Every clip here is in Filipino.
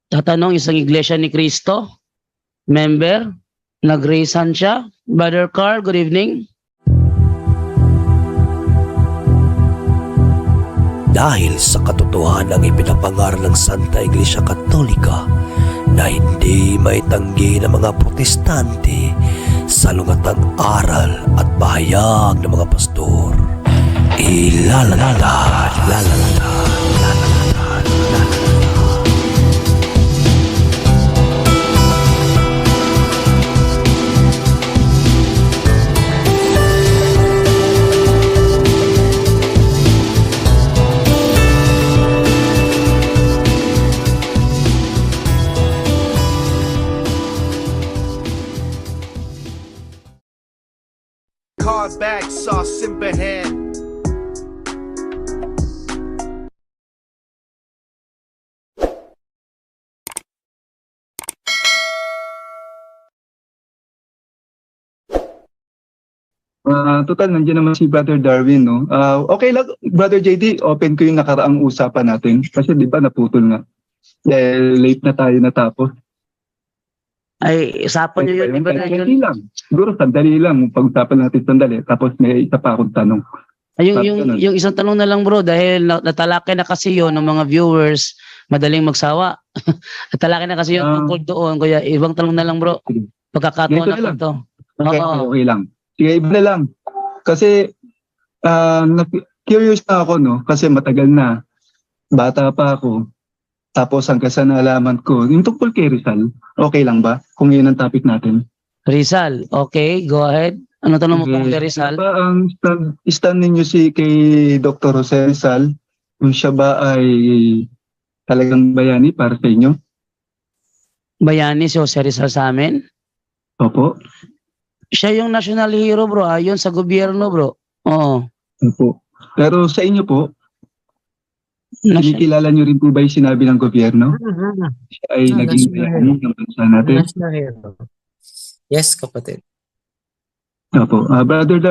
tatanong isang iglesia ni Cristo, member, nag-raisan siya. Brother Carl, good evening. Dahil sa katotohanan ng ipinapangaral ng Santa Iglesia Katolika na hindi maitanggi ng mga protestante sa lungatang aral at bahayag ng mga pastor. Back sauce Simbahan. Total, nandiyan naman si Brother Darwin, no? Okay lang, Brother JD, open ko yung nakaraang usapan natin. Kasi di ba naputol nga. Dahil late na tayo natapos. Ay, usapan niyo yun, Brother John. Sandali lang. Siguro sandali lang. Pag-usapan natin sandali. Tapos may isa pa akong tanong. Ay, yung isang tanong na lang bro, dahil natalakay na kasi yun ng mga viewers, madaling magsawa. Natalakay na kasi yun tungkol doon. Kaya ibang tanong na lang bro. Pagkakataon na po ito. Okay lang. Sige, iba na lang. Kasi, curious na ako, no? Kasi matagal na. Bata pa ako. Tapos hanggang sa naalaman ko, yung tungkol kay Rizal, okay lang ba? Kung yun ang topic natin. Rizal, okay, go ahead. Ano tanong mo po kay Rizal? Ba ang stand ninyo kay Dr. Jose Rizal, kung siya ba ay talagang bayani para sa inyo? Bayani si Jose Rizal sa amin? Opo. Siya yung national hero bro, ayon sa gobyerno bro. Oo. Opo. Pero sa inyo po, kinikilala nyo rin po ba yung sinabi ng gobyerno? Siya ay naging bayani ng bansa natin. National hero. Yes, kapatid. Opo. Brother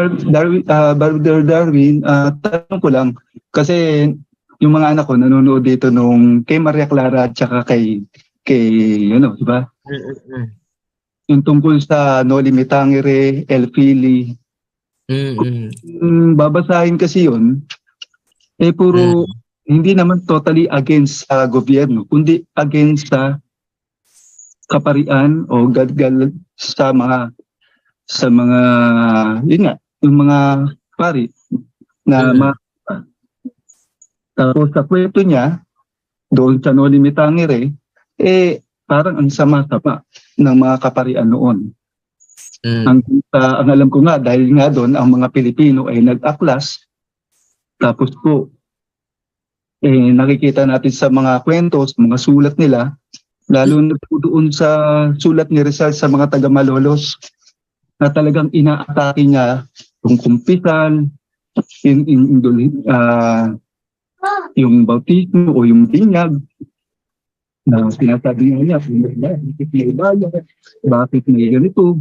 Darwin, tanong ko lang, kasi yung mga anak ko nanonood dito nung kay Maria Clara at saka kay di ba? Yung tungkol sa Noli Me Tangere, El Fili. Babasahin kasi yun, puro hindi naman totally against sa gobyerno, kundi against sa kaparian o gadgal sa mga yun nga, yung mga pari na tapos sa kwento niya doon sa Noli Me Tangere, parang ang sama-sama ng mga kaparian noon. Ang alam ko nga, dahil nga doon ang mga Pilipino ay nag-aklas, tapos po nakikita natin sa mga kwentos, mga sulat nila, lalo na po doon sa sulat ni Rizal sa mga taga-Malolos, na talagang inaatake niya yung kumpisal, yung bautismo o yung binyag, na sinasabi niya, bakit may bayan, bakit may ganito.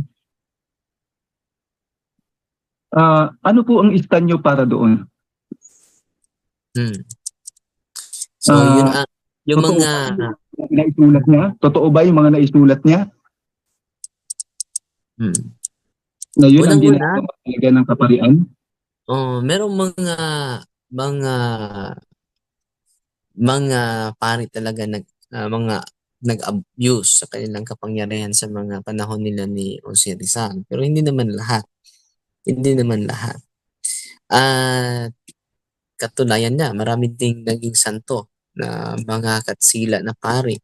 Ano po ang stand nyo para doon? So, yun ang, yung mga naisulat niya? Totoo ba yung mga naisulat niya? Na yun ang ginagawa talaga ng kaparian? Merong mga pari talaga mga nag-abuse sa kanilang kapangyarihan sa mga panahon nila ni Jose Rizal. Pero hindi naman lahat. Katunayan na, marami ding naging santo na mga katsila na pari.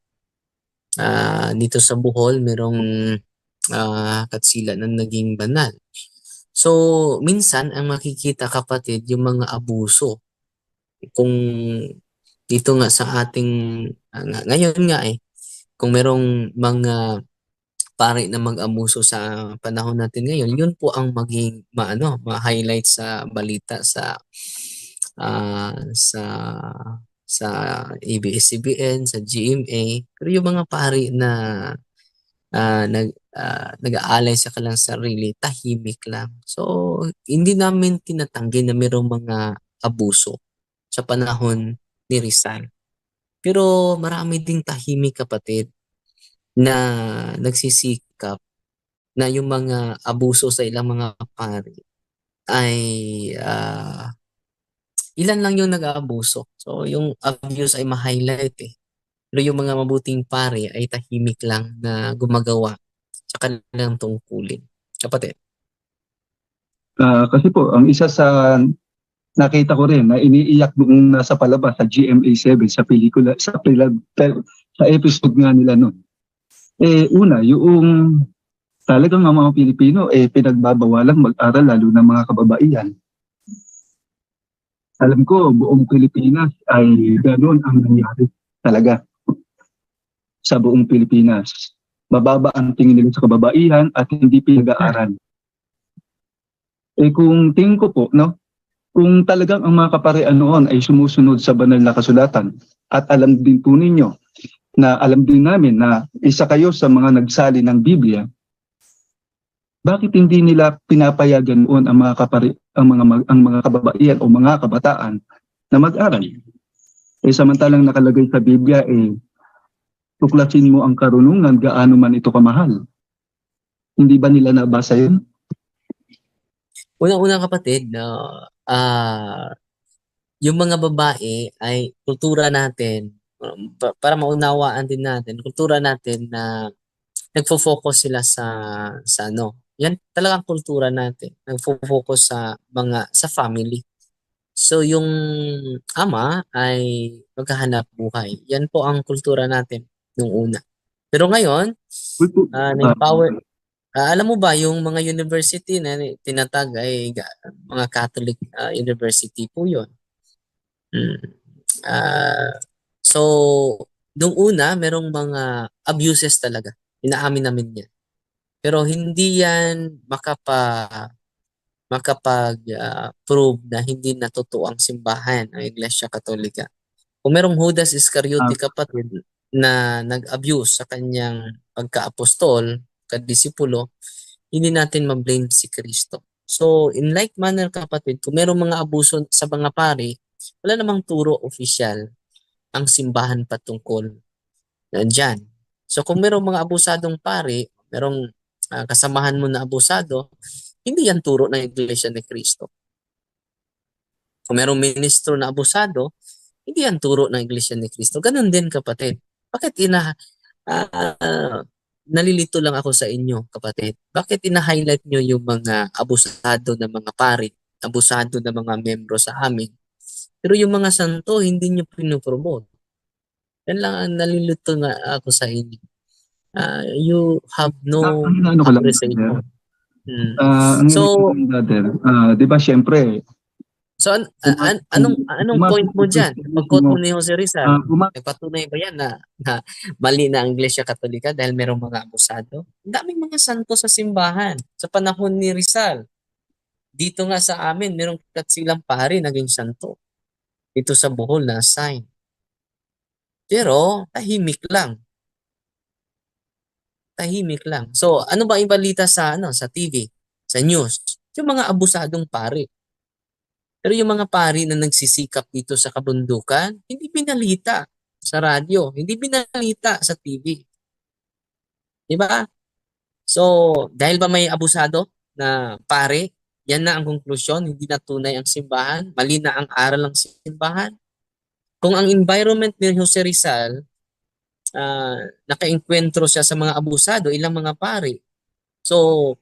Dito sa Bohol, merong katsila na naging banal. So, minsan, ang makikita kapatid, yung mga abuso. Kung dito nga sa ating, ngayon nga kung merong mga pari na mag-abuso sa panahon natin ngayon, yun po ang maging ma-highlight sa balita sa ABS-CBN, sa GMA. Pero yung mga pari na nag-aalay sa kanilang sarili, tahimik lang. So, hindi namin tinatanggi na mayroong mga abuso sa panahon ni Rizal. Pero marami ding tahimik, kapatid, na nagsisikap na yung mga abuso sa ilang mga pari ay ilan lang yung nag-aabuso. So yung abuse ay ma-highlight eh. Pero yung mga mabuting pari ay tahimik lang na gumagawa sa kanilang tungkulin. Kapatid. Kasi po, ang isa sa nakita ko rin na iniiyak nung nasa palabas sa GMA7 sa pelikula, sa episode nga nila nun. Una, yung talagang ang mga Pilipino pinagbabawalang mag-aral lalo na mga kababaihan. Alam ko, buong Pilipinas ay ganoon ang nangyari talaga sa buong Pilipinas. Mababa ang tingin nila sa kababaihan at hindi pinag-aaral. Kung tingin ko po, no, kung talagang ang mga kaparian noon ay sumusunod sa banal na kasulatan at alam din po ninyo na alam din namin na isa kayo sa mga nagsali ng Biblia, bakit hindi nila pinapayagan noon ang mga ang mga kababaihan o mga kabataan na mag-aral? Samantalang nakalagay sa Biblia tuklasin mo ang karunungan gaano man ito kamahal. Hindi ba nila nabasa yun? Unang-unang, kapatid, yung mga babae ay kultura natin, para maunawaan din natin, kultura natin na nagfo-focus sila sa ano. Yan talagang kultura natin. Nagfo-focus sa family. So yung ama ay maghahanap buhay. Yan po ang kultura natin nung una. Pero ngayon, na-empower. Alam mo ba, yung mga university na tinatag ay mga Catholic university po yun. So, nung una, merong mga abuses talaga. Inaamin namin yan. Pero hindi yan makapag-prove na hindi na totoo ang simbahan ng Iglesia Katolika. Kung merong Judas Iscariote, kapatid, na nag-abuse sa kanyang pagka-apostol, kadisipulo, hindi natin ma-blame si Kristo. So, in like manner, kapatid, kung merong mga abuso sa mga pari, wala namang turo opisyal ang simbahan patungkol dyan. So, kung merong mga abusadong pari, merong kasamahan mo na abusado, hindi yan turo ng Iglesia ni Kristo. Kung merong ministro na abusado, hindi yan turo ng Iglesia ni Kristo. Ganon din, kapatid. Bakit nalilito lang ako sa inyo, kapatid. Bakit ina-highlight nyo yung mga abusado na mga pari, abusado na mga membro sa amin? Pero yung mga santo, hindi nyo pinopromote. Yan lang ang nalilito nga ako sa inyo. You have no appreciation. So, di ba syempre, so anong point mo dyan? Pag-quote mo ni Jose Rizal, nagpatunay ba yan na mali na ang Iglesia Katolika dahil merong mga abusado? Ang daming mga santo sa simbahan sa panahon ni Rizal. Dito nga sa amin, merong katsilang pari naging santo. Dito sa Bohol na sign. Pero tahimik lang. Tahimik lang. So, ano ba ibalita sa TV, sa news? Yung mga abusadong pari. Pero yung mga pari na nagsisikap dito sa kabundukan, hindi binalita sa radyo, hindi binalita sa TV. Di ba? So, dahil ba may abusado na pari, yan na ang konklusyon, hindi na tunay ang simbahan, mali na ang aral ng simbahan. Kung ang environment ni Jose Rizal, naka-enkwentro siya sa mga abusado, ilang mga pari. So,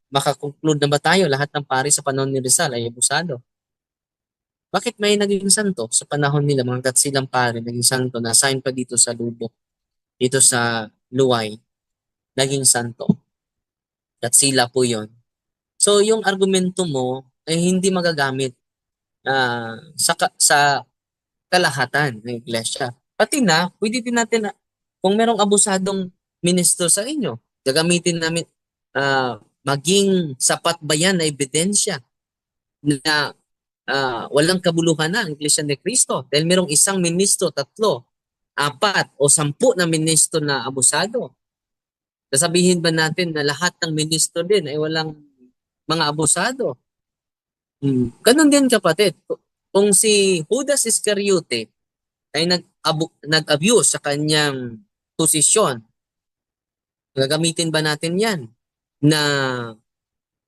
makakonclude na ba tayo lahat ng pari sa panahon ni Rizal ay abusado? Bakit may naging santo sa panahon nila, mga katsilang pari, naging santo, na sign pa dito sa Lubok, dito sa Luway, naging santo. Katsila po yon. So, yung argumento mo ay hindi magagamit sa kalahatan ng iglesia. Pati na, pwede din natin, kung merong abusadong ministro sa inyo, gagamitin namin, maging sapat ba yan na ebidensya na walang kabuluhan na ang Iglesia ni Cristo? Dahil merong isang ministro, 3, 4, o 10 na ministro na abusado. Sasabihin ba natin na lahat ng ministro din ay walang mga abusado? Ganun din, kapatid. Kung si Judas Iscariote ay nag-abuse sa kanyang posisyon, gagamitin ba natin yan na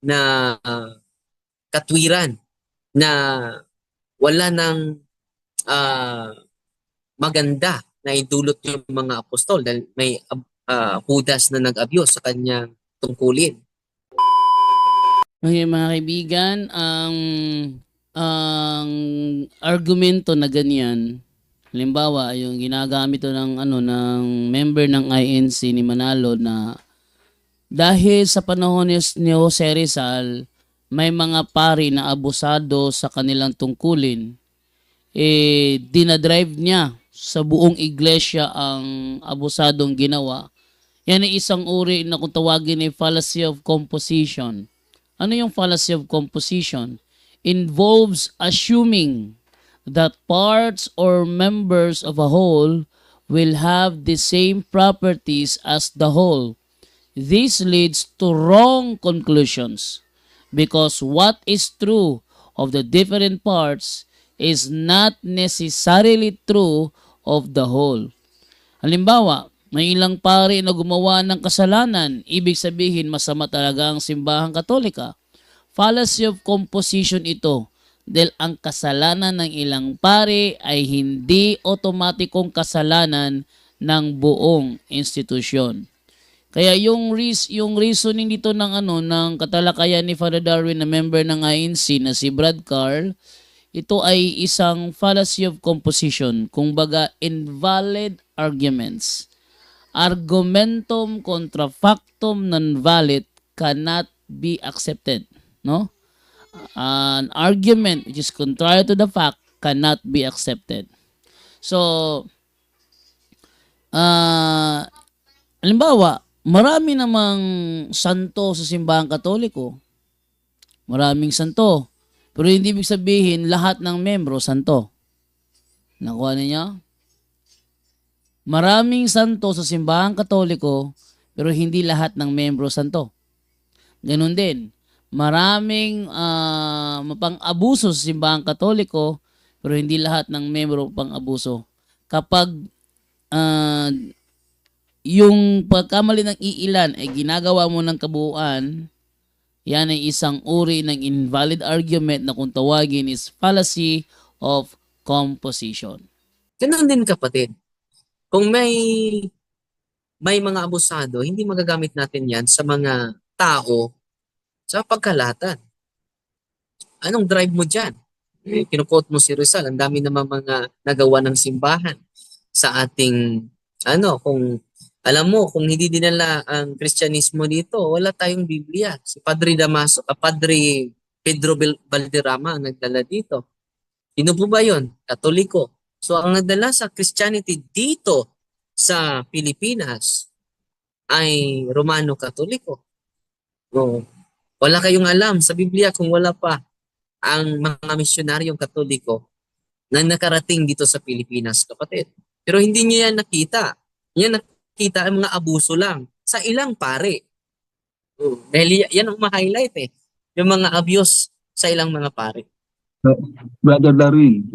na katwiran na wala ng maganda na idulot yung mga apostol dahil may Judas na nag-abuse sa kanyang tungkulin? Okay, mga kaibigan, ang argumento na ganyan, halimbawa, yung ginagamit to ng member ng INC ni Manalo na dahil sa panahon ni Jose Rizal, may mga pari na abusado sa kanilang tungkulin, dinadrive niya sa buong iglesia ang abusadong ginawa. Yan ay isang uri na kung tawagin ay fallacy of composition. Ano yung fallacy of composition? Involves assuming that parts or members of a whole will have the same properties as the whole. This leads to wrong conclusions because what is true of the different parts is not necessarily true of the whole. Halimbawa, may ilang pari na gumawa ng kasalanan, ibig sabihin masama talaga ang simbahang Katolika. Fallacy of composition ito dahil ang kasalanan ng ilang pari ay hindi otomatikong kasalanan ng buong institusyon. Kaya yung reasoning dito ng katalakayan ni Father Darwin na member ng INC na si Brad Carl, ito ay isang fallacy of composition, kumbaga invalid arguments. Argumentum contra factum non valid cannot be accepted, no? An argument which is contrary to the fact cannot be accepted. So, halimbawa, marami namang santo sa simbahang Katoliko. Maraming santo. Pero hindi ibig sabihin lahat ng membro santo. Nakuha niyo? Maraming santo sa simbahang Katoliko, pero hindi lahat ng membro santo. Ganun din. Maraming mapang-abuso sa simbahang Katoliko, pero hindi lahat ng membro pang-abuso. Kapag yung pagkamali ng iilan ay ginagawa mo ng kabuuan, yan ay isang uri ng invalid argument na kung tawagin is fallacy of composition. Ganun din, kapatid. Kung may mga abusado, hindi magagamit natin yan sa mga tao sa pagkalatan. Anong drive mo dyan? Kinukot mo si Rizal, ang dami naman mga nagawa ng simbahan sa ating, kung alam mo, kung hindi dinala ang Kristyanismo dito, wala tayong Biblia. Si Padre Pedro Valderrama ang nagdala dito. Sino po ba yun? Katoliko. So ang nagdala sa Christianity dito sa Pilipinas ay Romano Katoliko. No. Wala kayong alam sa Biblia kung wala pa ang mga misyonaryong Katoliko na nakarating dito sa Pilipinas, kapatid. Pero hindi niyo yan nakita. Yan nakita ang mga abuso lang sa ilang pare. Dahil yan ang ma-highlight yung mga abuse sa ilang mga pare. Brother Darwin,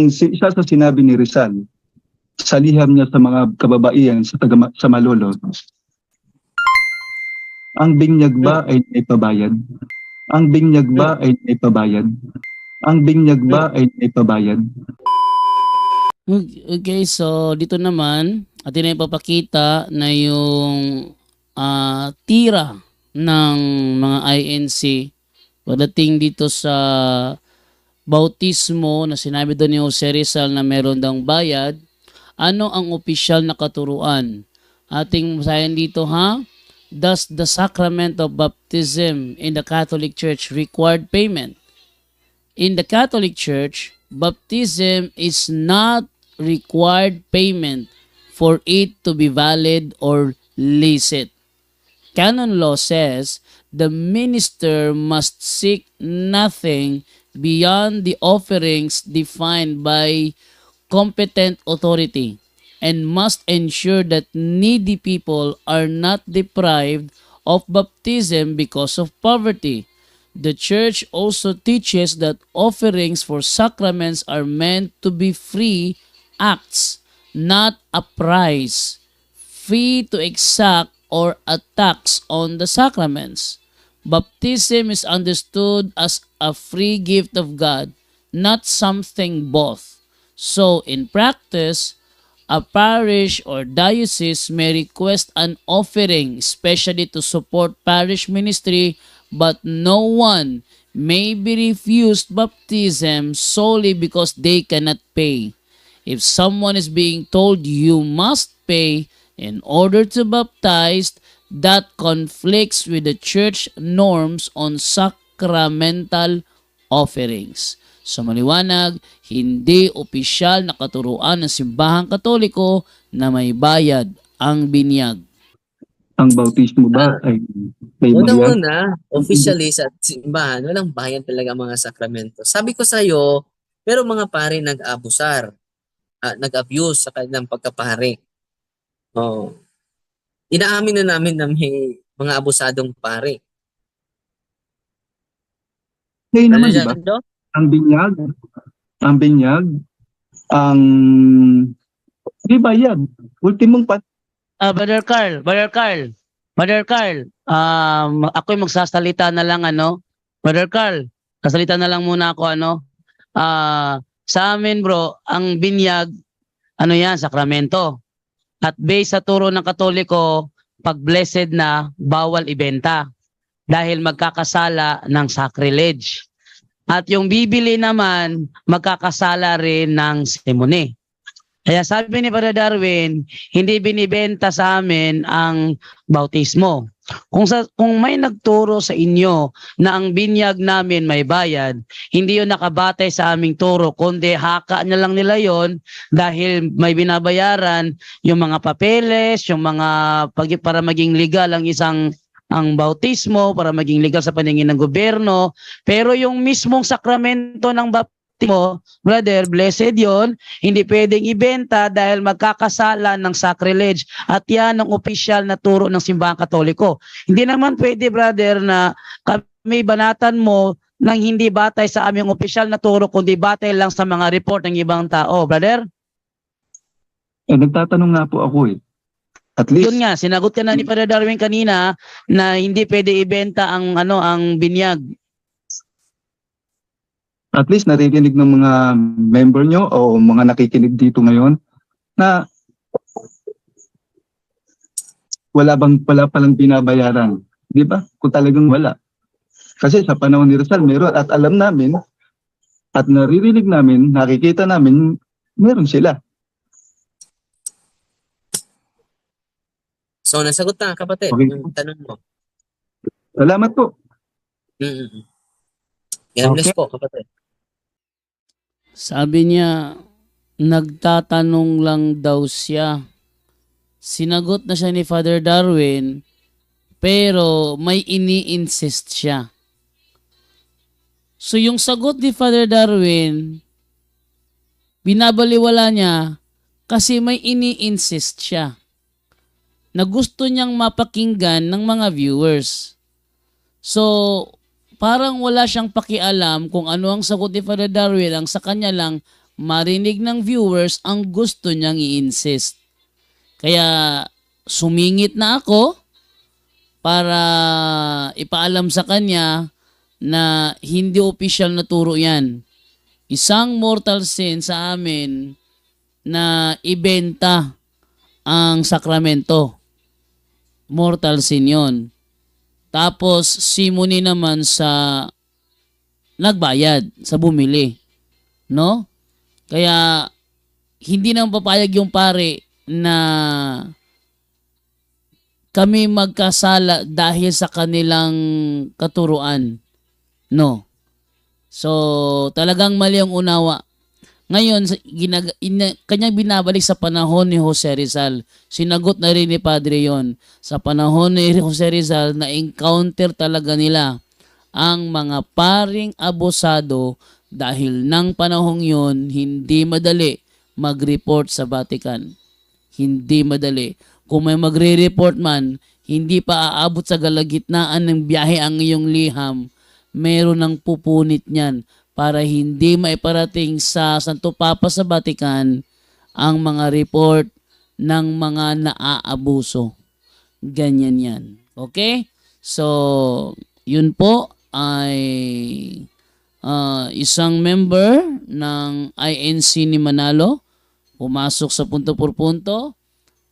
isa sa sinabi ni Rizal, sa liham niya sa mga kababaihan sa Malolo, ang binyag ba ay naipabayad? Ang binyag ba ay naipabayad? Ang binyag ba ay naipabayad? Okay, so dito naman, atin na ipapakita na yung tira ng mga INC pagdating dito sa bautismo na sinabi doon ni Jose Rizal na meron daw bayad. Ano ang opisyal na katuruan? Ating masayan dito, Does the sacrament of baptism in the Catholic Church required payment? In the Catholic Church, baptism is not required payment for it to be valid or licit. Canon law says the minister must seek nothing beyond the offerings defined by competent authority and must ensure that needy people are not deprived of baptism because of poverty. The Church also teaches that offerings for sacraments are meant to be free acts, not a price, fee to exact or a tax on the sacraments. Baptism is understood as a free gift of God, not something bought. So, in practice, a parish or diocese may request an offering, especially to support parish ministry, but no one may be refused baptism solely because they cannot pay. If someone is being told you must pay in order to baptize, that conflicts with the church norms on sacramental offerings. Sa maliwanag, hindi opisyal na katuruan ng simbahang katoliko na may bayad ang binyag. Ang bautismo ba ay may bayad? Unang-una, officially sa simbahan, walang bayan talaga ang mga sakramento. Sabi ko sa iyo, pero mga pare nag-abusar, nag-abuse sa kanilang pagkapare. Oh. Inaamin na namin na may mga abusadong pare. Ngayon naman, Ano di ba? dyan, Do? Ang binyag, ang di bayad. Ultimong Brother Carl, ako'y magsasalita na lang Brother Carl, sasalita na lang muna ako sa amin bro, ang binyag yan, sakramento. At based sa turo ng Katoliko, pag blessed na, bawal ibenta dahil magkakasala ng sacrilege. At yung bibili naman, magkakasala rin ng simony. Kaya sabi ni Brother Darwin, hindi binibenta sa amin ang bautismo. Kung may nagturo sa inyo na ang binyag namin may bayad, hindi yun nakabatay sa aming turo, kundi haka na lang nila yon dahil may binabayaran yung mga papeles, yung mga para maging legal ang bautismo, para maging legal sa paningin ng gobyerno. Pero yung mismong sakramento ng bautismo, brother, blessed yon, hindi pwedeng ibenta dahil magkakasala ng sacrilege. At yan ang opisyal na turo ng simbahang katoliko. Hindi naman pwede, brother, na kami banatan mo nang hindi batay sa aming opisyal na turo, kundi batay lang sa mga report ng ibang tao, brother. Nagtatanong nga po ako At least, Yun nga, sinagot ka na ni Brother Darwin kanina na hindi pwede ibenta ang binyag. at least naririnig ng mga member nyo o mga nakikinig dito ngayon na wala palang binabayaran. Di ba? Kung talagang wala. Kasi sa panahon ni Rizal, meron at alam namin at naririnig namin, nakikita namin, meron sila. So, nasagot na, kapatid, Okay. yung tanong mo. Salamat po. God bless Okay. po, kapatid. Sabi niya, nagtatanong lang daw siya. Sinagot na siya ni Father Darwin, pero may ini-insist siya. So yung sagot ni Father Darwin, binabaliwala niya kasi may ini-insist siya na gusto niyang mapakinggan ng mga viewers. So, parang wala siyang pakialam kung ano ang sagot ni Father Darwin, ang sa kanya lang marinig ng viewers ang gusto niyang i-insist. Kaya sumingit na ako para ipaalam sa kanya na hindi opisyal na turo yan. Isang mortal sin sa amin na ibenta ang sakramento. Mortal sin yon. Tapos simony naman sa nagbayad, sa bumili. No? Kaya hindi nang papayag yung pare na kami magkasala dahil sa kanilang katuruan. No. So, talagang mali ang unawa. Ngayon, kanyang binabalik sa panahon ni Jose Rizal. Sinagot na rin ni Padre yon. Sa panahon ni Jose Rizal, na-encounter talaga nila ang mga paring abusado dahil ng panahong yon, hindi madali mag-report sa Vatican. Hindi madali. Kung may magre-report man, hindi pa aabot sa galagitnaan ng biyahe ang iyong liham, meron ng pupunit niyan para hindi maiparating sa Santo Papa sa Vatican ang mga report ng mga naaabuso. Ganyan yan. Okay? So, yun po ay isang member ng INC ni Manalo pumasok sa punto por punto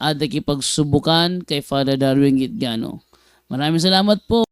at nakipagsubukan kay Father Darwin Gitgano. Maraming salamat po.